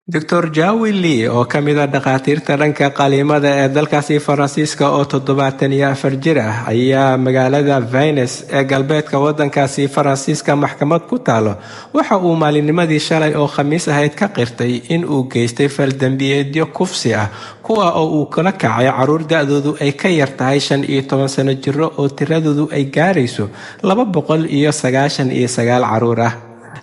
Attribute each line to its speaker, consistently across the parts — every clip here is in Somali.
Speaker 1: Dr. Jawi Lee oo ka mid ah dhakhaatiirta dhanka qaliimada ee dalkaasi Faransiiska oo 74 jir ah ayaa magaalada Vannes ee galbeedka waddankaasi Faransiiska maxkamad ku taalo waxa uu maalinimadii shalay oo Khamiis ahayd ka qirtay in uu geystay fal dambiyeedyo kufsi ah kuwa oo uu kala kacay caruur da'doodu ay ka yar tahay 15 sano jiro oo tiradoodu ay gaarayso 299 caruur ah.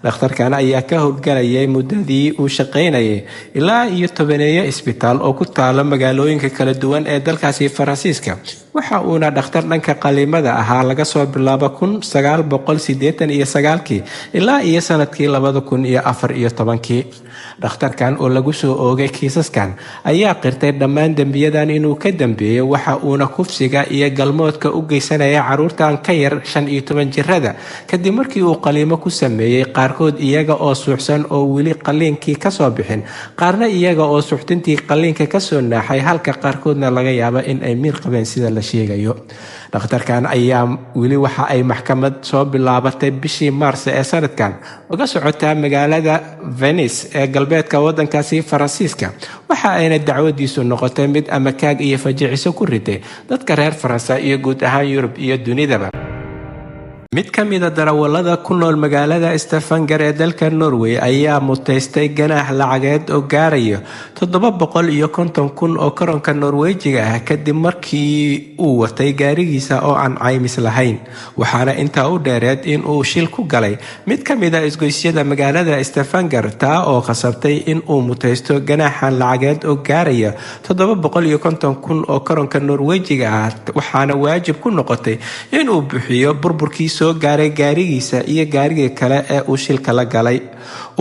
Speaker 1: dhakhtarkan ayaa ka howlgalayay muddadii uu shaqaynayay ilaa iyo 10 isbitaal oo ku taala magaalooyinka kala duwan ee dalkaasi Faransiiska. waxa uuna dhakhtar dhanka qaliimada ahaa laga soo bilaabo 1989 ilaa iyo sanadkii 2014. dhakhtarkan oo lagu soo oogay kiisaskan ayaa qirtay dhammaan dembiyadan inuu ka dambeeyay waxa uuna kufsiga iyo galmoodka u geysanaya caruurtan ka yar 15 jirada kadib markii uu qaliimo ku sameeyay qaarkood iyaga oo suuxsan oo weli qaliinkii ka soo bixin, qaarna iyaga oo suuxdintii qaliinka ka soo naaxay halka qaarkoodna laga yaabo in ay miir qabeen sida la sheegayo. dhakhtarkan ayaa weli waxa ay maxkamad soo bilaabatay bishii Maars ee sanadkan uga socotaa magaalada Venice ee galbeedka waddankaasi Faransiiska. waxa ayna dacwadiisu noqotay mid amakaag iyo fajiciso ku riday dadka reer Faransa iyo guud ahaan Yurub iyo dunidaba. mid ka mid ah darawallada ku nool magaalada Stavanger ee dalka Norway ayaa mutaystay ganaax lacageed oo gaaraya 750,000 oo karanka Norwejiga ah kadib markii uu watay gaarigiisa oo aan caymis lahayn. waxaana intaa u dheereed in uu shil ku galay mid ka mid ah isgoysyada magaalada Stavanger taa oo khasabtay in uu mutaysto ganaaxan lacageed oo gaaraya 750,000 oo karanka Norwejiga ah, waxaana waajib ku noqotay in uu bixiyo burburkii soo gaaray gaarigiisa iyo gaariga kale ee uu shilka la galay.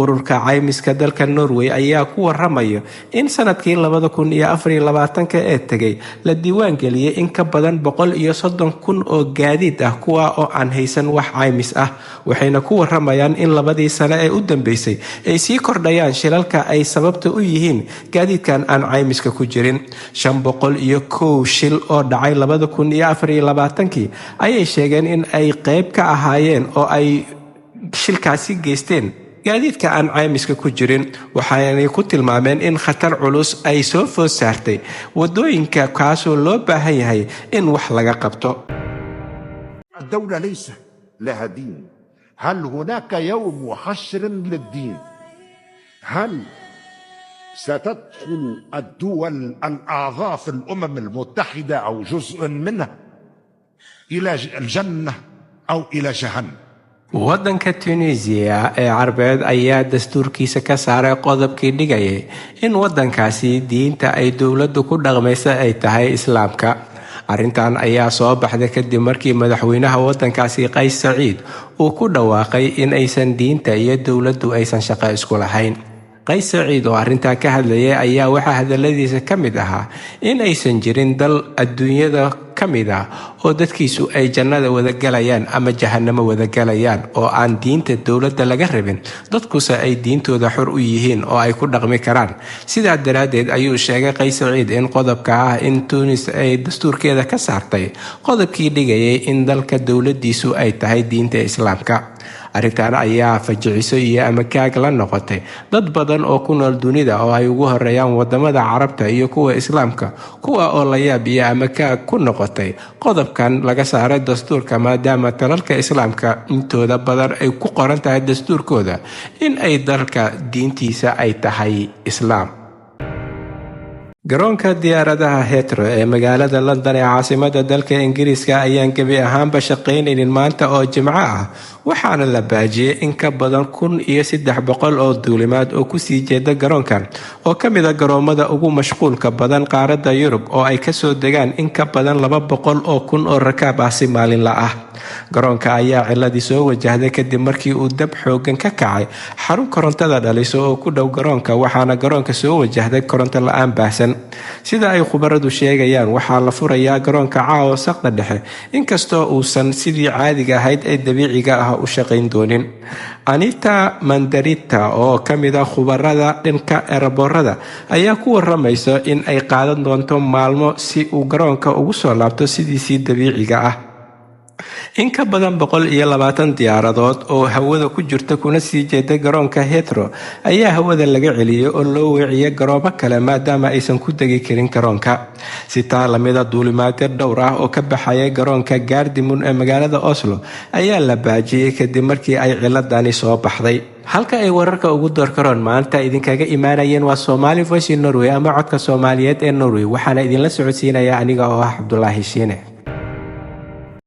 Speaker 1: ururka caymiska dalka Norway ayaa ku waramaya in sanadkii 2024 ee tagay la diiwaan geliyay in ka badan 130,000 oo gaadiid ah kuwa oo aan haysan wax caymis ah, waxayna ku waramayaan in labadii sano ee u dambeysay ay sii kordhayaan shilalka ay sababta u yihiin gaadiidkan aan caymiska ku jirin. 501 shil oo dhacay 2024 ayay sheegeen in ay qayb ka ahaayeen oo ay shilkaasi geysteen gaadiidka aan caymiska ku jirin, waxaanay ku tilmaameen in khatar culus ay soo food saartay wadooyinka kaasoo loo baahan yahay in wax laga qabto.
Speaker 2: الدولة ليس لها دين. هل هناك يوم حشر للدين؟ هل ستدخل الدول الأعضاء في الأمم المتحدة أو جزء منها إلى الجنة أو إلى جهنم؟
Speaker 1: waddanka Tunisia ee Carbeed ayaa dastuurkiisa ka saaray qodobkii dhigayay in waddankaasi diinta ay dowladdu ku dhaqmayso ay tahay Islaamka. arrintan ayaa soo baxday kadib markii madaxweynaha waddankaasi Qays Saciid uu ku dhawaaqay in aysan diinta iyo dowladdu aysan shaqo isku lahayn. Qays Saciid oo arrintan ka hadlayay ayaa waxa hadaladiisa ka mid ahaa in aysan jirin dal adduunyada ka mid ah oo dadkiisu ay jannada wada galayaan ama jahannamo wada galayaan oo aan diinta dowladda laga rabin, dadkuse ay diintooda xor u yihiin oo ay ku dhaqmi karaan. sidaa daraaddeed ayuu sheegay Qays Saciid in qodobka ah in Tunis ay dastuurkeeda ka saartay qodobkii dhigayay in dalka dowladdiisu ay tahay diinta Islaamka. arrintan ayaa fajiciso iyo amakaag la noqotay dad badan oo ku nool dunida oo ay ugu horeeyaan wadamada Carabta iyo kuwa Islaamka, kuwa oo la yaab iyo amakaag ku noqotay qodobkan laga saaray dastuurka maadaama dalalka Islaamka intooda badan ay ku qoran tahay dastuurkooda in ay dalka diintiisa ay tahay Islaam. garoonka diyaaradaha Heathrow ee magaalada London ee caasimadda dalka Ingiriiska ayaan gebi ahaanba shaqaynaynin maanta oo Jimco ah, waxaana la baajiyay in ka badan 1,300 oo duulimaad oo ku sii jeeda garoonkan oo ka mid ah garoomada ugu mashquulka badan qaaradda Yurub oo ay ka soo degaan in ka badan 200,000 oo rakaab ah si maalinle ah. garoonka ayaa ciladii soo wajahday kadib markii uu dab xoogan ka kacay xarun korontada dhaliso oo ku dhow garoonka, waxaana garoonka soo wajahday koronto la'aan baahsan. sida ay khubaradu sheegayaan waxaa la furayaa garoonka caawa saqda dhexe inkastoo uusan sidii caadiga ahayd ee dabiiciga ah u shaqayn doonin. Anita Mandarita oo ka mid ah khubarada dhanka eraboorada ayaa ku waramaysa in ay qaadan doonto maalmo si uu garoonka ugu soo laabto sidiisii dabiiciga ah. in ka badan 120 diyaaradood oo hawada ku jirta kuna sii jeeda garoonka Heathrow ayaa hawada laga celiyay oo loo weeciyay garoobo kale maadaama aysan ku degi karin garoonka. Sitaa lamida duulimaadyada dhowr ah oo ka baxaya garoonka Gardermoen ee magaalada Oslo ayaa la baajiyay kadib markii ay ciladani soo baxday. halka ay wararka ugu doorkaroon maanta idinkaga imaanayeen waa Somali Voice in Norway ama codka Soomaaliyeed ee Norway, waxaana idinla socodsiinaya aniga oo ah Cabdullaahi Shiine.